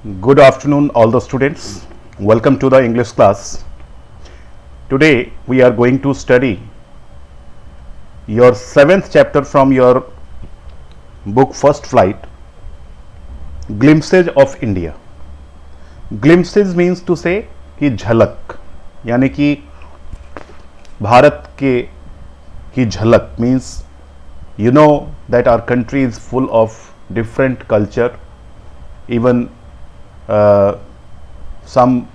Good afternoon, all the students. Welcome to the English class. Today we are going to study your 7th chapter from your book First Flight, Glimpses of India. Glimpses means to say कि झलक, यानी कि भारत के की झलक means you know that our country is full of different culture, even some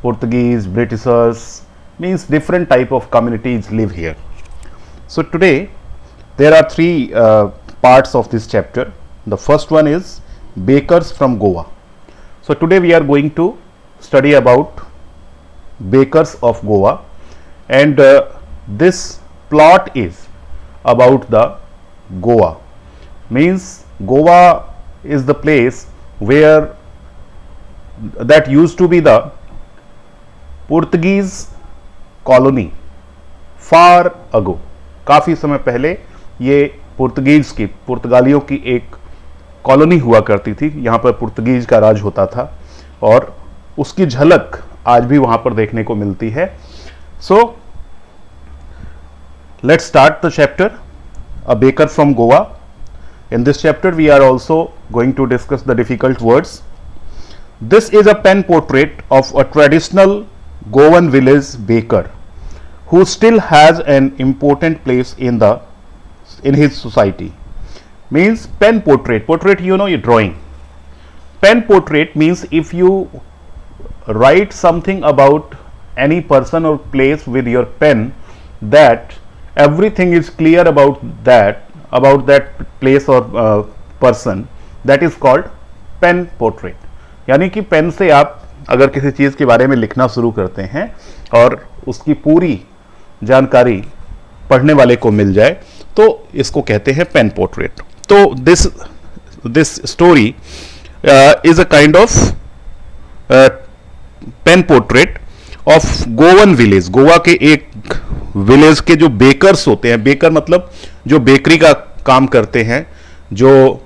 Portuguese, Britishers, means different type of communities live here. So today there are three parts of this chapter. The first one is bakers from Goa. So today we are going to study about bakers of Goa, and this plot is about the Goa. Means Goa is the place where that used to be the Portuguese colony far ago. काफ़ी समय पहले ये पुर्तगालियों की एक colony हुआ करती थी. यहाँ पर पुर्तगीज का राज होता था और उसकी झलक आज भी वहाँ पर देखने को मिलती है. सो let's start the chapter a baker from Goa. In this chapter we are also going to discuss the difficult words. This is a pen portrait of a traditional Goan village baker who still has an important place in his society. Means pen portrait. Portrait, you know, your drawing. Pen portrait means if you write something about any person or place with your pen, that everything is clear about that place or person, that is called pen portrait. यानी कि pen से आप अगर किसी चीज़ के बारे में लिखना शुरू करते हैं और उसकी पूरी जानकारी पढ़ने वाले को मिल जाए तो इसको कहते हैं पेन पोर्ट्रेट. तो this story is a kind of pen portrait of Goan village. Goa के एक विलेज के जो बेकर्स होते हैं, बेकर मतलब जो बेकरी का काम करते हैं, जो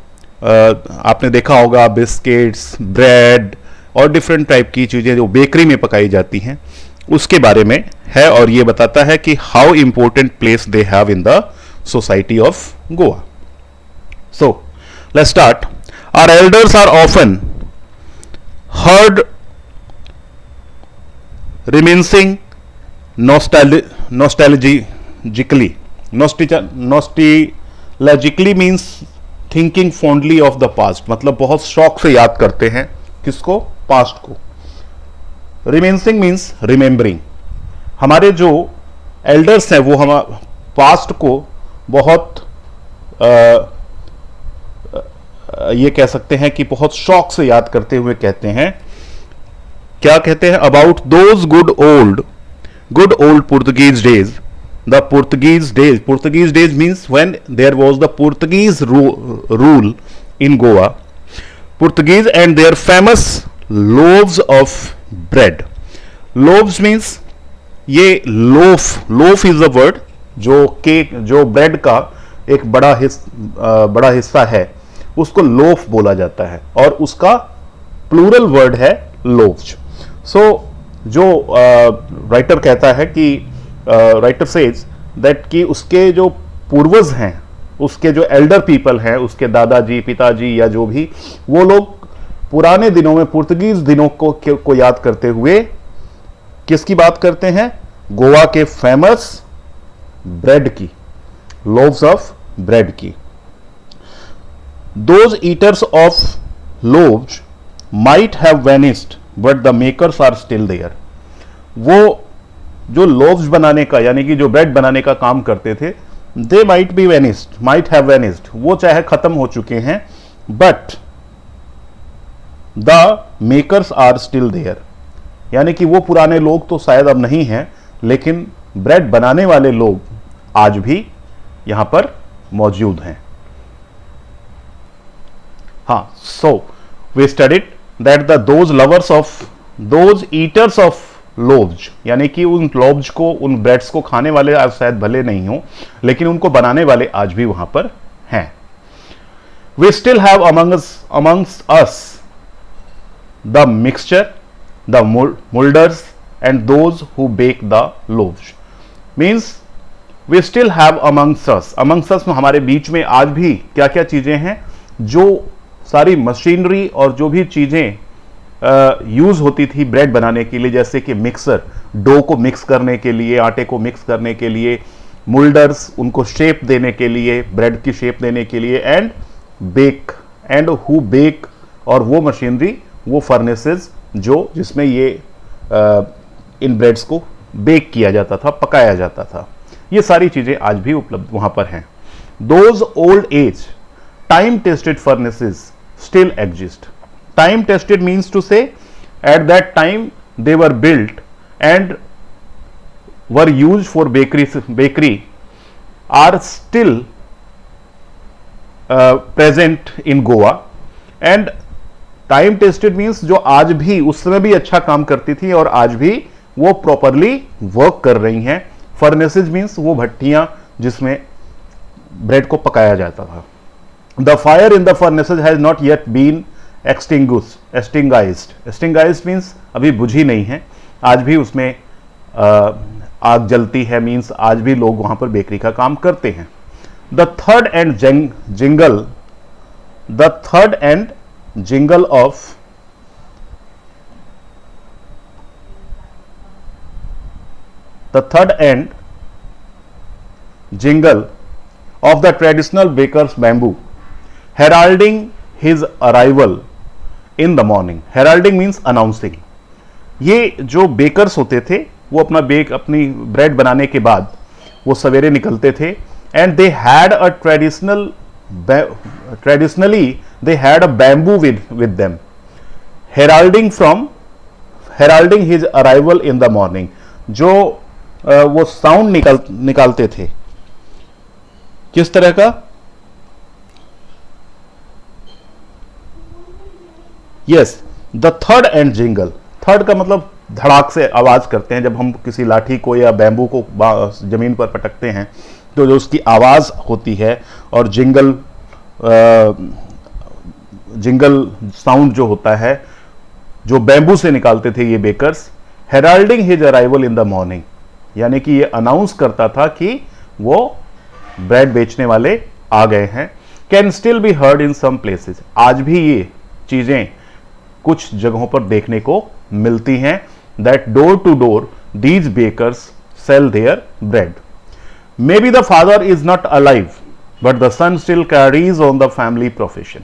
आपने देखा होगा बिस्किट्स, ब्रेड और डिफरेंट टाइप की चीज़ें जो बेकरी में पकाई जाती हैं, उसके बारे में है. और ये बताता है कि how important place they have in the society of Goa. So let's start. Our elders are often heard reminiscing nostalgically means thinking fondly of the past. मतलब बहुत शौक से याद करते हैं किसको? पास्ट को. रिमेंसिंग मीन्स रिमेंबरिंग. हमारे जो एल्डर्स हैं वो हम पास्ट को बहुत ये कह सकते हैं कि बहुत शौक से याद करते हुए कहते हैं. क्या कहते हैं? About those good old Portuguese days. The Portuguese days means when there was the Portuguese rule in Goa. Portuguese and their famous loaves of bread. Loaves means ये loaf is the word जो bread का एक बड़ा हिस्सा है उसको loaf बोला जाता है और उसका plural word है loaves. So जो राइटर कहता है कि राइटर सेज दैट कि उसके जो पूर्वज हैं, उसके जो एल्डर पीपल हैं, उसके दादाजी, पिताजी या जो भी, वो लोग पुराने दिनों में पुर्तगीज दिनों को याद करते हुए किसकी बात करते हैं? गोवा के फेमस ब्रेड की, लोव्स ऑफ ब्रेड की. Those eaters of loaves might have vanished but the makers are still there. वो जो लोव्स बनाने का यानी कि जो ब्रेड बनाने का काम करते थे, दे माइट हैव वेनिस्ड, वो चाहे खत्म हो चुके हैं, but the makers are still there. यानी कि वो पुराने लोग तो शायद अब नहीं हैं, लेकिन ब्रेड बनाने वाले लोग आज भी यहां पर मौजूद हैं. हाँ, so we studied that those eaters of loaves, यानी कि उन लोव्स को, उन ब्रेड्स को खाने वाले आज शायद भले नहीं हो, लेकिन उनको बनाने वाले आज भी वहां पर हैं. We still have amongst us the mixture, the molders, and those who bake the loaves. Means we still have amongst us. Amongst us में हमारे बीच में आज भी क्या क्या चीजें हैं, जो सारी मशीनरी और जो भी चीजें यूज होती थी ब्रेड बनाने के लिए, जैसे कि मिक्सर, डो को मिक्स करने के लिए, आटे को मिक्स करने के लिए, मोल्डर्स, उनको शेप देने के लिए, ब्रेड की शेप देने के लिए, and bake, and who bake, और वो मशीनरी, वो फर्नेसेस जो जिसमें ये इन ब्रेड्स को बेक किया जाता था, पकाया जाता था, ये सारी चीजें आज भी उपलब्ध वहां पर हैं. Those old age time tested furnaces still exist. Time tested means to say at that time they were built and were used for bakery are still present in Goa. And time tested means जो आज भी उस समय भी अच्छा काम करती थी और आज भी वो प्रॉपरली वर्क कर रही हैं. फर्नेसेज मीन्स वो भट्टियां जिसमें ब्रेड को पकाया जाता था. The fire in the furnaces has not yet been extinguished means अभी बुझी नहीं है, आज भी उसमें आग जलती है, मीन्स आज भी लोग वहां पर बेकरी का काम करते हैं. द थर्ड and jingle of the traditional bakers bamboo heralding his arrival in the morning. Heralding means announcing. ये जो बेकर्स होते थे वो अपनी ब्रेड बनाने के बाद वो सवेरे निकलते थे, and they had a traditionally they had a bamboo with them, heralding his arrival in the morning. जो वो साउंड निकालते थे, किस तरह का? यस, द थर्ड एंड जिंगल. थर्ड का मतलब धड़ाक से आवाज करते हैं. जब हम किसी लाठी को या बैम्बू को जमीन पर पटकते हैं तो जो उसकी आवाज होती है, और जिंगल साउंड जो होता है जो बैम्बू से निकालते थे ये bakers, heralding his arrival in the morning, यानी कि ये अनाउंस करता था कि वो ब्रेड बेचने वाले आ गए हैं. Can still be heard in some places. आज भी ये चीजें कुछ जगहों पर देखने को मिलती हैं. That door to door these bakers sell their bread. Maybe the father is not alive but the son still carries on the family profession.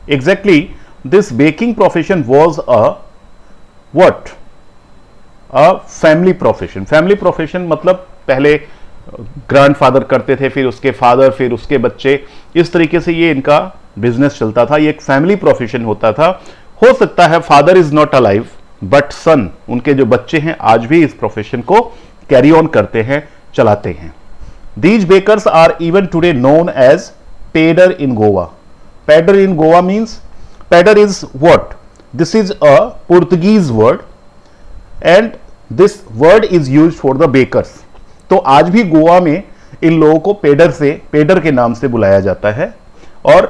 Exactly this baking profession was a family profession. Family profession मतलब पहले grandfather करते थे, फिर उसके father, फिर उसके बच्चे, इस तरीके से ये इनका बिजनेस चलता था. ये एक फैमिली प्रोफेशन होता था. हो सकता है father is not alive but son, उनके जो बच्चे हैं आज भी इस प्रोफेशन को कैरी ऑन करते हैं, चलाते हैं. These bakers are even today known as pader in Goa. Pader in Goa means, pader is what? This is a Portuguese word and this word is used for the bakers. तो आज भी गोवा में इन लोगों को पेडर के नाम से बुलाया जाता है. और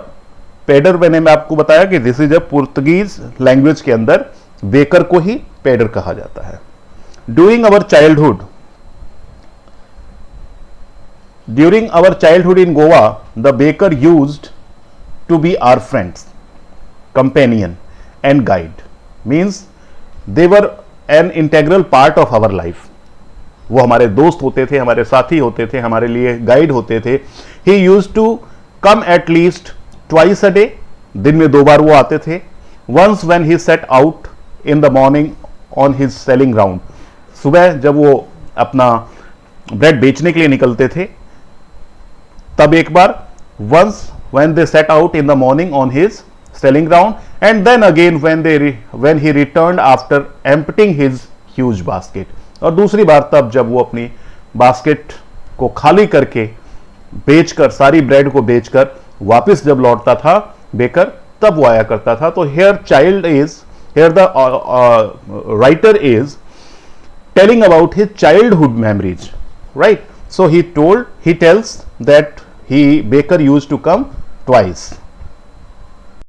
पेडर, मैंने मैं आपको बताया कि this is a Portuguese language के अंदर बेकर को ही पेडर कहा जाता है. During our childhood in Goa the baker used to be our friends, companion and guide. Means they were an integral part of our life. वो हमारे दोस्त होते थे, हमारे साथी होते थे, हमारे लिए गाइड होते थे. He used to come at least twice a day. दिन में 2 बार वो आते थे. Once when he set out in the morning on his selling round. सुबह जब वो अपना ब्रेड बेचने के लिए निकलते थे तब एक बार. Once when they set out in the morning on his selling ground, and then again when he returned after emptying his huge basket. और दूसरी बार तब जब वो अपनी बास्केट को खाली करके बेचकर, सारी ब्रेड को बेचकर वापस जब लौटता था बेकर, तब वो आया करता था. तो here the writer is telling about his childhood memories, right? So he tells that Baker used to come twice.